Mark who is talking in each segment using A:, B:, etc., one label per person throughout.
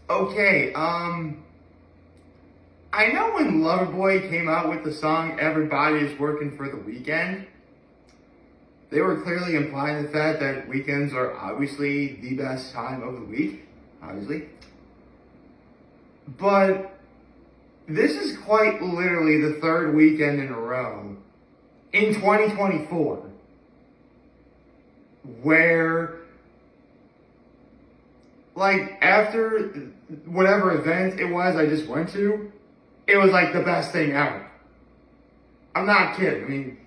A: Okay, I know when Loverboy came out with the song Everybody is Working for the Weekend, they were clearly implying the fact that weekends are obviously the best time of the week, obviously. But this is quite literally the third weekend in a row in 2024 where, like, after whatever event it was I just went to, it was like the best thing ever. I'm not kidding. I mean,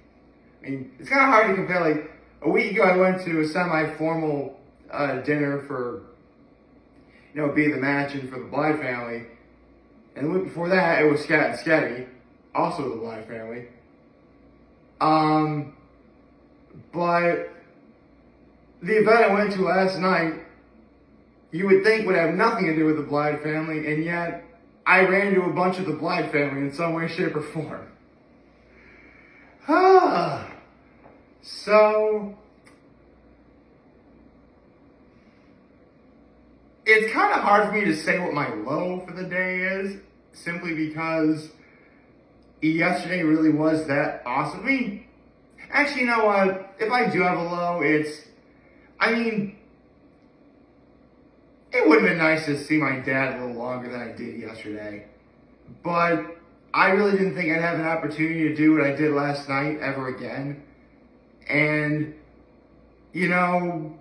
A: it's kind of hard to compare. Like, a week ago, I went to a semi-formal dinner for, Be the Match and for the Blythe family. And the week before that, it was Scat and Sketty, also the Blythe family. But the event I went to last night, you would think would have nothing to do with the Blythe family, and yet I ran into a bunch of the Blythe family in some way, shape, or form. So, it's kind of hard for me to say what my low for the day is, simply because yesterday really was that awesome. I mean, actually, you know what? If I do have a low, it would have been nice to see my dad a little longer than I did yesterday. But I really didn't think I'd have an opportunity to do what I did last night ever again. And, you only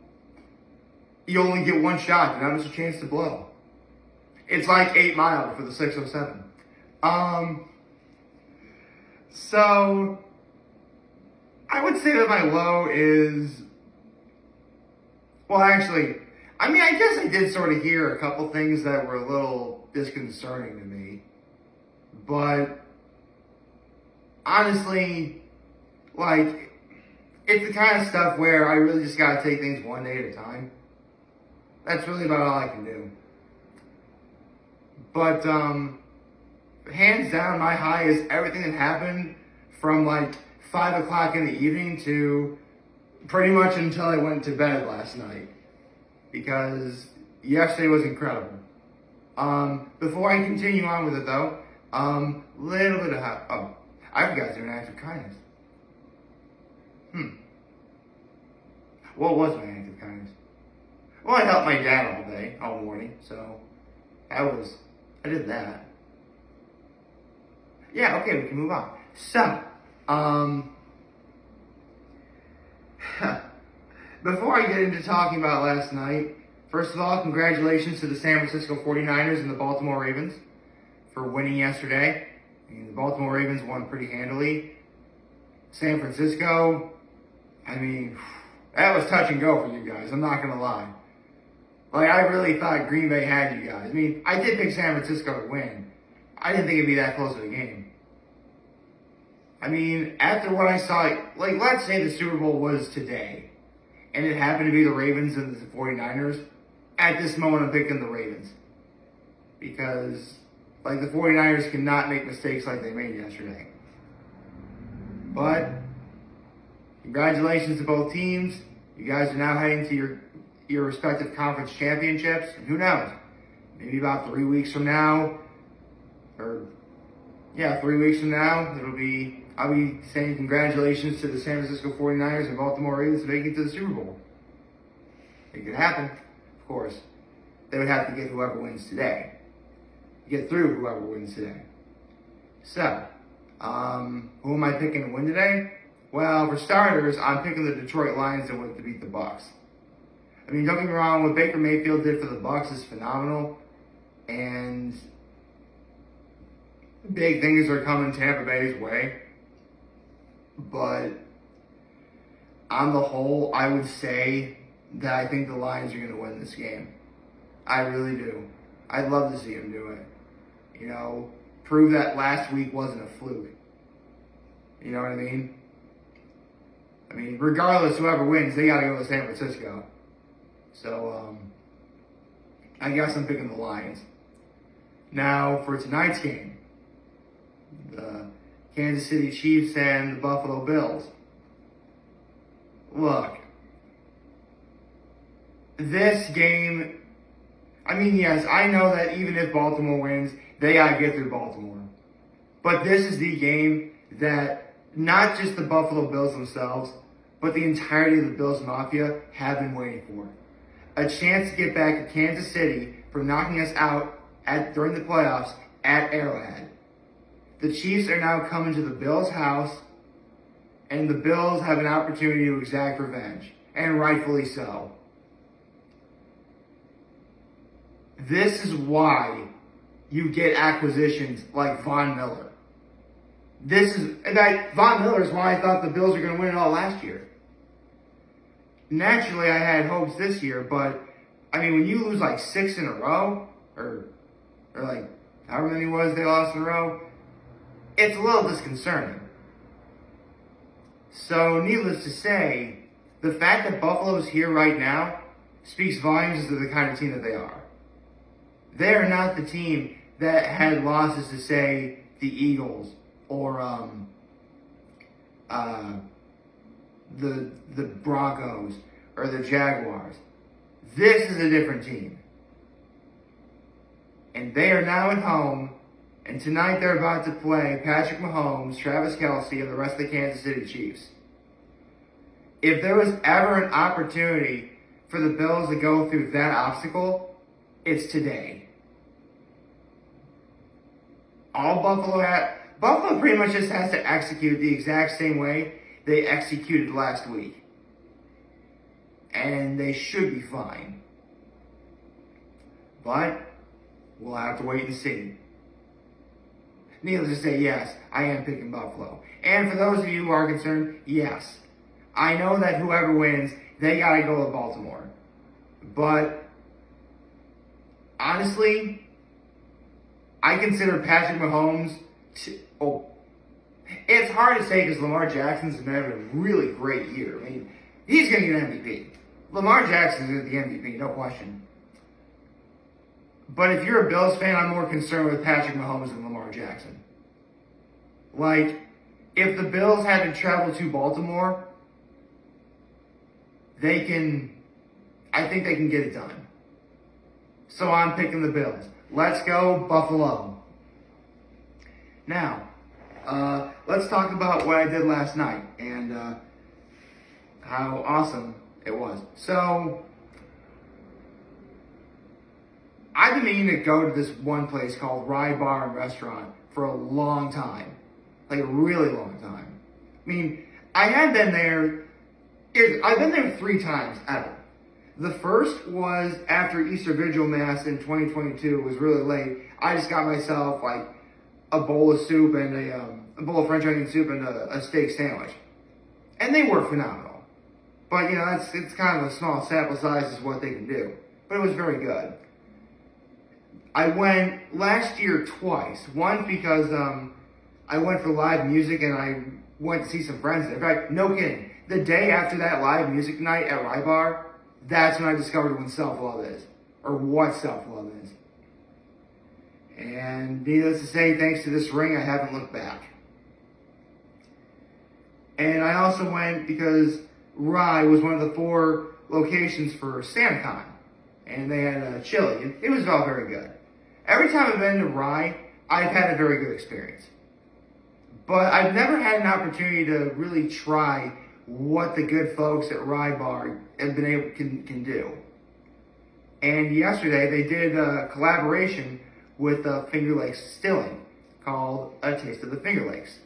A: get one shot, and that was a chance to blow. It's like 8 Mile for the 607. So, I would say that my low is, well, actually, I guess I did sort of hear a couple things that were a little disconcerting to me. But, honestly, like, it's the kind of stuff where I really just gotta take things one day at a time. That's really about all I can do. But, hands down, my high is everything that happened from like 5 o'clock in the evening to pretty much until I went to bed last night. Because yesterday was incredible. Before I continue on with it though, little bit of I forgot to do an act of kindness. What was my act of kindness? Well, I helped my dad all morning, so I did that. Yeah, okay, we can move on. So, before I get into talking about last night, first of all, congratulations to the San Francisco 49ers and the Baltimore Ravens for winning yesterday. The Baltimore Ravens won pretty handily. San Francisco, that was touch and go for you guys, I'm not going to lie. Like, I really thought Green Bay had you guys. I did pick San Francisco to win. I didn't think it'd be that close of a game. After what I saw, like, let's say the Super Bowl was today, and it happened to be the Ravens and the 49ers, at this moment I'm picking the Ravens. Because, like, the 49ers cannot make mistakes like they made yesterday. But, congratulations to both teams. You guys are now heading to your respective conference championships. And who knows? Maybe about 3 weeks from now, 3 weeks from now, I'll be saying congratulations to the San Francisco 49ers and Baltimore Ravens making it to the Super Bowl. It could happen, of course. They would have to get whoever wins today. Get through whoever wins today. So, who am I picking to win today? Well, for starters, I'm picking the Detroit Lions to beat the Bucs. Don't get me wrong, what Baker Mayfield did for the Bucs is phenomenal, and big things are coming Tampa Bay's way. But on the whole, I would say that I think the Lions are going to win this game. I really do. I'd love to see them do it. Prove that last week wasn't a fluke. You know what I mean? Regardless, whoever wins, they got to go to San Francisco. So, I guess I'm picking the Lions. Now, for tonight's game, the Kansas City Chiefs and the Buffalo Bills. Look, this game, I mean, yes, I know that even if Baltimore wins, they gotta get through Baltimore. But this is the game that not just the Buffalo Bills themselves, but the entirety of the Bills Mafia have been waiting for. A chance to get back at Kansas City for knocking us out during the playoffs at Arrowhead. The Chiefs are now coming to the Bills' house, and the Bills have an opportunity to exact revenge, and rightfully so. This is why you get acquisitions like Von Miller. Von Miller is why I thought the Bills were going to win it all last year. Naturally, I had hopes this year, but I mean, when you lose like 6 in a row, or like however many was they lost in a row, it's a little disconcerting. So, needless to say, the fact that Buffalo's here right now speaks volumes to the kind of team that they are. They are not the team that had losses to, say, the Eagles or the Broncos or the Jaguars. This is a different team. And they are now at home, and tonight they're about to play Patrick Mahomes, Travis Kelce, and the rest of the Kansas City Chiefs. If there was ever an opportunity for the Bills to go through that obstacle, it's today. All Buffalo pretty much just has to execute the exact same way they executed last week. And they should be fine. But we'll have to wait and see. Needless to say, yes, I am picking Buffalo. And for those of you who are concerned, yes, I know that whoever wins, they gotta go with Baltimore. But honestly, I consider Patrick Mahomes it's hard to say because Lamar Jackson's been having a really great year. I mean, he's going to get MVP. Lamar Jackson's going to get the MVP, no question. But if you're a Bills fan, I'm more concerned with Patrick Mahomes than Lamar Jackson. Like, if the Bills had to travel to Baltimore, I think they can get it done. So I'm picking the Bills. Let's go, Buffalo. Now, let's talk about what I did last night and how awesome it was. So, I've been meaning to go to this one place called Rye Bar and Restaurant for a long time. Like a really long time. I mean, I've been there 3 times ever. The first was after Easter Vigil Mass in 2022. It was really late. I just got myself like a bowl of soup and a bowl of French onion soup and a steak sandwich. And they were phenomenal. But, it's kind of a small sample size is what they can do. But it was very good. I went last year twice. Once because I went for live music and I went to see some friends. In fact, no kidding. The day after that live music night at Rye Bar, that's when I discovered what self-love is. Or what self-love is. And needless to say, thanks to this ring, I haven't looked back. And I also went because Rye was one of the 4 locations for SantaCon. And they had chili. It was all very good. Every time I've been to Rye, I've had a very good experience. But I've never had an opportunity to really try what the good folks at Rye Bar can do. And yesterday they did a collaboration with Finger Lakes Distilling called A Taste of the Finger Lakes.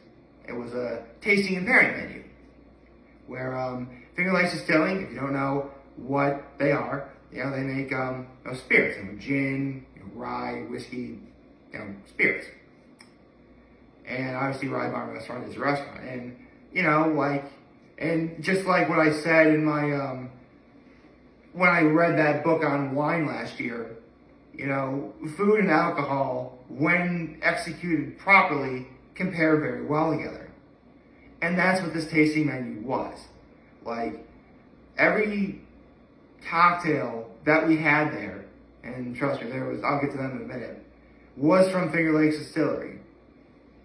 A: It was a tasting and pairing menu where Finger Lakes Distilling, if you don't know what they are, they make spirits, gin, rye, whiskey, spirits. And obviously Rye Bar and Restaurant is a restaurant. And, and just like what I said in my, when I read that book on wine last year, food and alcohol, when executed properly, compare very well together. And that's what this tasting menu was. Like, every cocktail that we had there, and trust me, I'll get to them in a minute, was from Finger Lakes Distillery.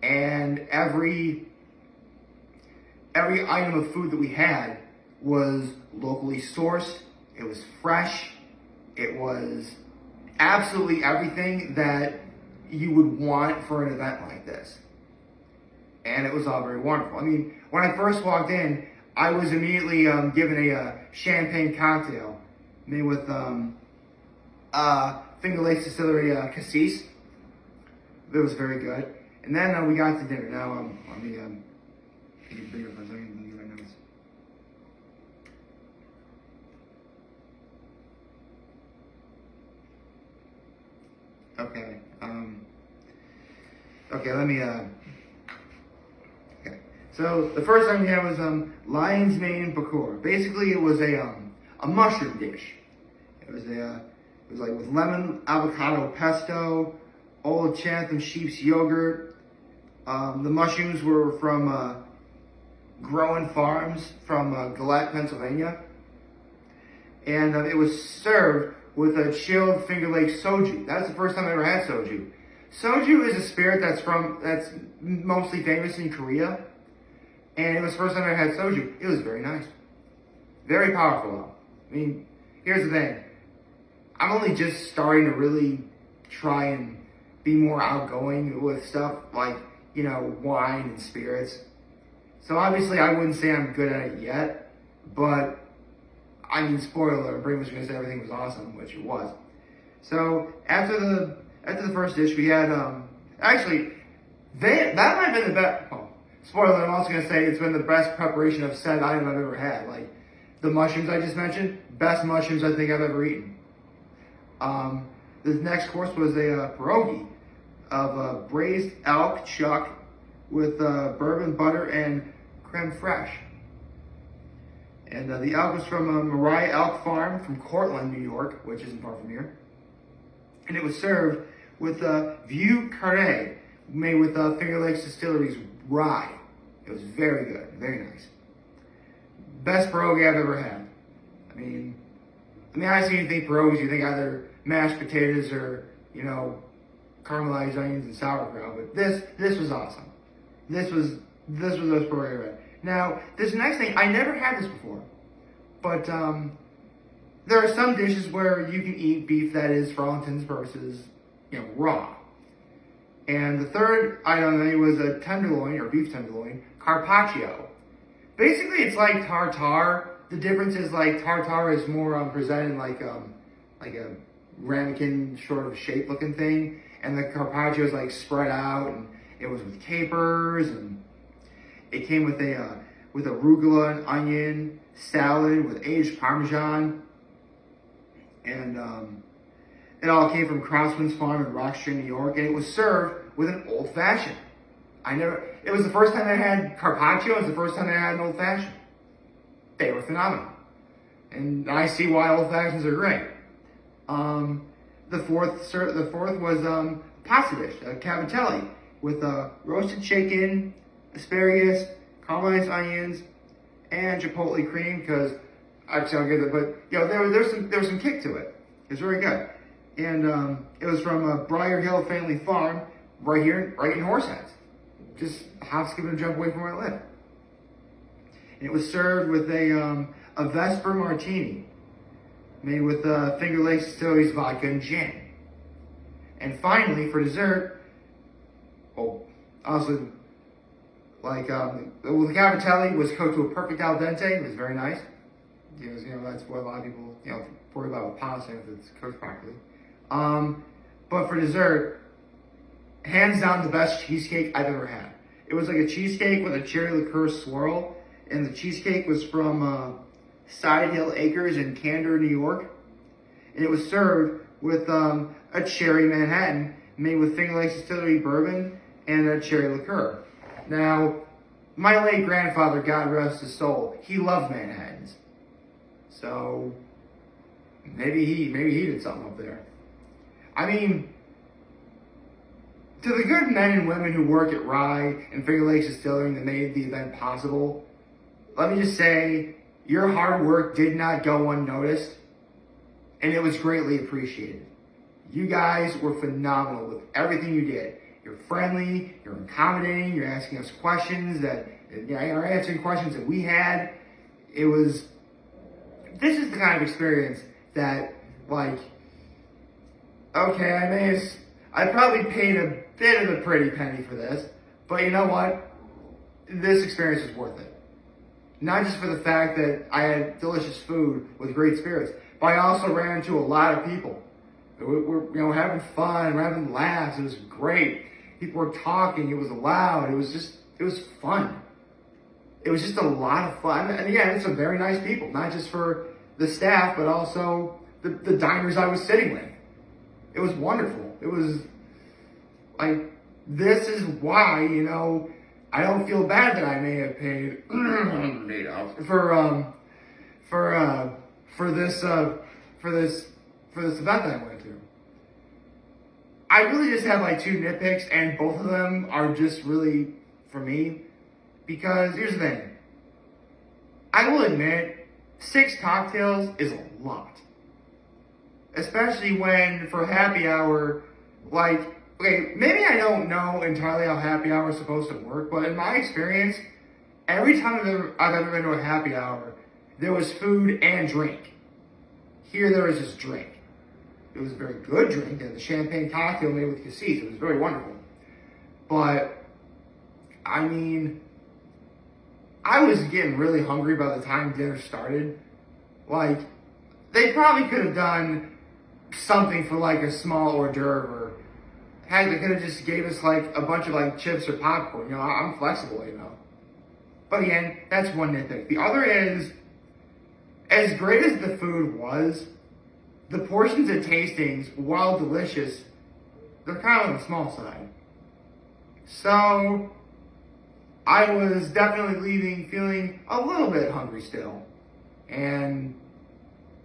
A: And every item of food that we had was locally sourced, it was fresh, it was absolutely everything that you would want for an event like this. And it was all very wonderful. I mean, when I first walked in, I was immediately given a champagne cocktail made with Finger Lakes Distillery cassis. It was very good. And then we got to dinner. Now, let me get it bigger for a second. Let me get my notes. Okay. Okay, let me, okay. So, the first time we had was, lion's mane bakor. Basically, it was a mushroom dish. It was like with lemon, avocado pesto, old Chatham sheep's yogurt. The mushrooms were from, Growing Farms from, Gillette, Pennsylvania. And it was served with a chilled Finger Lakes soju. That's the first time I ever had soju. Soju is a spirit that's mostly famous in Korea. And it was the first time I had soju. It was very nice. Very powerful though. I mean, here's the thing. I'm only just starting to really try and be more outgoing with stuff like, you know, wine and spirits. So obviously I wouldn't say I'm good at it yet, but I mean, spoiler, I'm pretty much gonna say everything was awesome, which it was. So after the first dish, we had actually that might have been the best. Oh, spoiler, I'm also gonna say it's been the best preparation of said item I've ever had. Like the mushrooms I just mentioned, best mushrooms I think I've ever eaten. The next course was a pierogi of braised elk chuck with bourbon, butter, and creme fraiche. And the elk was from Rye Elk Farm from Cortland, New York, which isn't far from here. And it was served with Vieux Carré, made with Finger Lakes Distillery's rye. It was very good, very nice. Best pierogi I've ever had. I mean, I see you think pierogies, you think either mashed potatoes or, you know, caramelized onions and sauerkraut. But this was awesome. This was the best pierogi I ever had. Now, this next thing, I never had this before, but there are some dishes where you can eat beef that is, for all intents and purposes, you know, raw. And the third item was a tenderloin, or beef tenderloin, carpaccio. Basically, it's like tartare. The difference is like tartare is more presented like a ramekin sort of shape looking thing, and the carpaccio is like spread out, and it was with capers, and it came with arugula and onion salad with aged Parmesan, and it all came from Craftsman's Farm in Rochester, New York, and it was served with an old fashioned. It was the first time I had carpaccio. It was the first time I had an old fashioned. They were phenomenal, and I see why old fashions are great. The fourth was pasta dish, cavatelli, with roasted chicken, asparagus, caramelized onions, and chipotle cream. Because actually, I'll give it, but you know, there was some kick to it. It was very good, and it was from Briar Hill Family Farm, right in Horseheads, just hop, skip, and jump away from where I live. And it was served with a Vesper martini, made with Finger Lakes Distillery's vodka and gin. And finally, for dessert, also, like, the cavatelli was cooked to a perfect al dente. It was very nice. You know, that's what a lot of people, you know, worry about with pasta if it's cooked properly. But for dessert, hands down the best cheesecake I've ever had. It was like a cheesecake with a cherry liqueur swirl, and the cheesecake was from Side Hill Acres in Candor, New York. And it was served with a cherry Manhattan made with Finger Lakes Distillery bourbon and a cherry liqueur. Now, my late grandfather, God rest his soul, he loved Manhattans. So maybe he did something up there. I mean, to the good men and women who work at Rye and Finger Lakes Distilling that made the event possible, let me just say, your hard work did not go unnoticed, and it was greatly appreciated. You guys were phenomenal with everything you did. You're friendly, you're accommodating, you're asking us questions you're answering questions that we had. This is the kind of experience that, like, okay, I probably paid a bit of a pretty penny for this, but you know what? This experience was worth it. Not just for the fact that I had delicious food with great spirits, but I also ran into a lot of people. We're having fun, we're having laughs. It was great. People were talking. It was loud. It was fun. It was just a lot of fun. And again, it's some very nice people, not just for the staff, but also the diners I was sitting with. It was wonderful. It was like, this is why, I don't feel bad that I may have paid for this event that I went to. I really just have like two nitpicks, and both of them are just really for me. Because here's the thing. I will admit, 6 cocktails is a lot. Especially when for happy hour, like, okay, maybe I don't know entirely how happy hour is supposed to work, but in my experience, every time I've ever been to a happy hour, there was food and drink. Here there was just drink. It was a very good drink, and the champagne cocktail made with cassis. It was very wonderful. But, I mean, I was getting really hungry by the time dinner started. Like, they probably could have done something for like a small hors d'oeuvre, or heck, they could have just gave us like a bunch of like chips or popcorn. I'm flexible, But again, that's one nitpick. The other is, as great as the food was, the portions at tastings, while delicious, they're kind of on the small side. So, I was definitely leaving feeling a little bit hungry still. And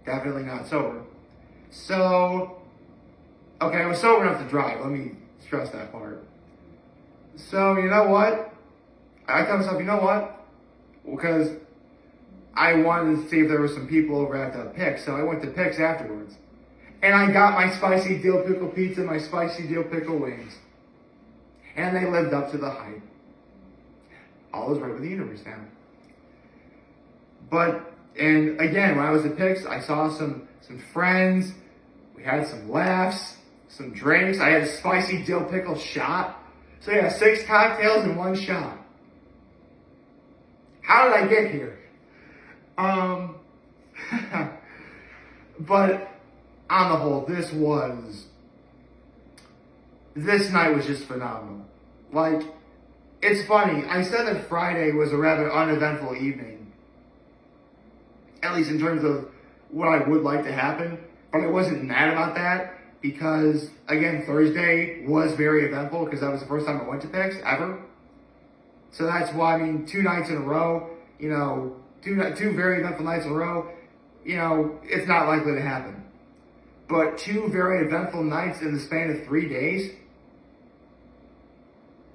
A: definitely not sober. So, okay, I was sober enough to drive. Let me stress that part. So, you know what? I tell myself, you know what? Because I wanted to see if there were some people over at the Pick, so I went to Pick's afterwards. And I got my spicy dill pickle pizza, my spicy dill pickle wings. And they lived up to the hype. All is right with the universe now. But, and again, when I was at Pick's, I saw some friends. We had some laughs, some drinks. I had a spicy dill pickle shot. So yeah, 6 cocktails in 1 shot. How did I get here? But on the whole, this night was just phenomenal. Like, it's funny, I said that Friday was a rather uneventful evening. At least in terms of what I would like to happen. But I wasn't mad about that because, again, Thursday was very eventful because that was the first time I went to Pick's ever. So that's why, 2 nights in a row, two very eventful nights in a row, it's not likely to happen. But 2 very eventful nights in the span of 3 days,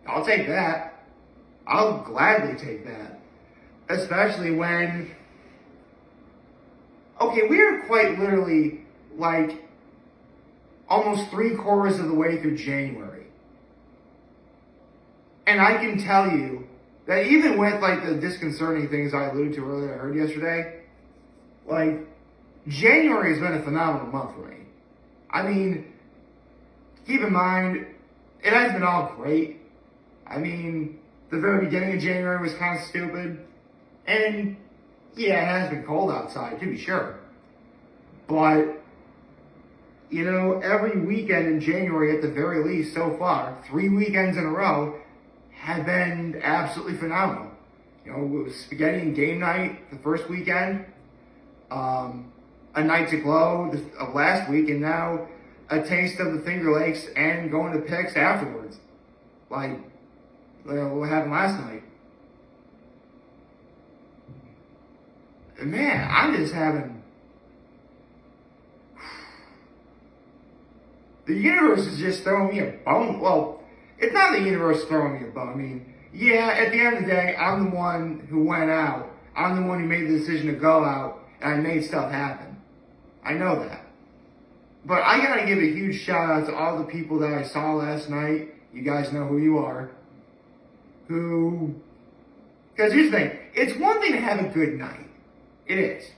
A: I'll take that. I'll gladly take that. Especially when, okay, we are quite literally like almost 3/4 of the way through January. And I can tell you that even with like the disconcerting things I alluded to earlier, I heard yesterday, like January has been a phenomenal month for me. Keep in mind, it hasn't been all great. The very beginning of January was kind of stupid. And yeah, it has been cold outside, to be sure. But, every weekend in January at the very least so far, 3 weekends in a row, have been absolutely phenomenal. It was spaghetti and game night the first weekend, a night to glow of last week, and now a taste of the Finger Lakes and going to Pick's afterwards. Like, what happened last night. And man, I'm just having... The universe is just throwing me a bone. Well, it's not the universe throwing me a bone. Yeah, at the end of the day, I'm the one who went out. I'm the one who made the decision to go out, and I made stuff happen. I know that. But I gotta give a huge shout out to all the people that I saw last night. You guys know who you are. Because here's the thing. It's one thing to have a good night. It is.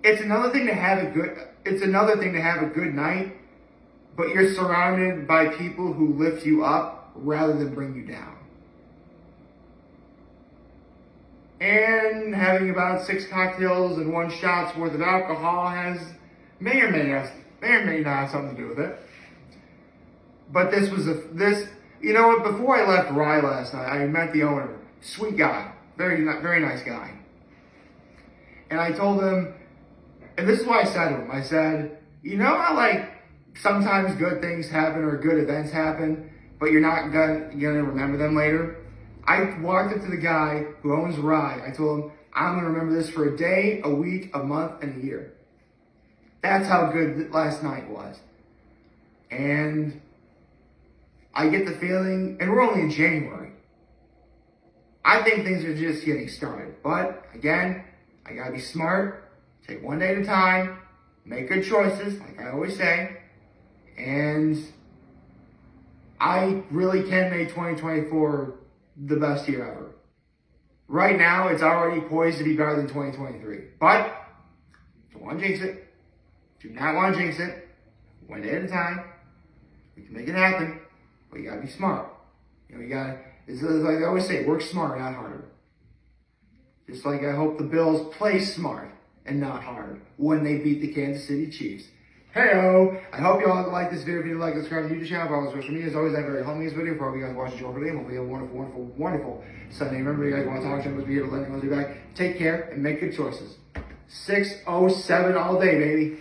A: It's another thing to have a good night but you're surrounded by people who lift you up rather than bring you down. And having about 6 cocktails and 1 shot's worth of alcohol may or may not have something to do with it. But you know what? Before I left Rye last night, I met the owner. Sweet guy, very nice guy. And I told him, and this is what I said to him. I said, you know how like sometimes good things happen or good events happen, but you're not gonna remember them later? I walked up to the guy who owns Rye. I told him, I'm gonna remember this for a day, a week, a month, and a year. That's how good last night was. And I get the feeling, and we're only in January, I think things are just getting started. But again, I gotta be smart, take one day at a time, make good choices, like I always say, and I really can make 2024 the best year ever. Right now, it's already poised to be better than 2023. But, don't want to jinx it. Do not want to jinx it. One day at a time. We can make it happen, but you gotta be smart. It's like I always say, work smart, not harder. Just like I hope the Bills play smart and not hard when they beat the Kansas City Chiefs. Hey-o! I hope you all like this video. If you like, subscribe to the YouTube channel. Follow us on social media. As always, I'm very humble this video. For all you guys watching, Joe Hope you have a wonderful, wonderful, wonderful Sunday. Remember, you guys want to talk to us, be here to let me know you back. Take care and make good choices. 607 all day, baby.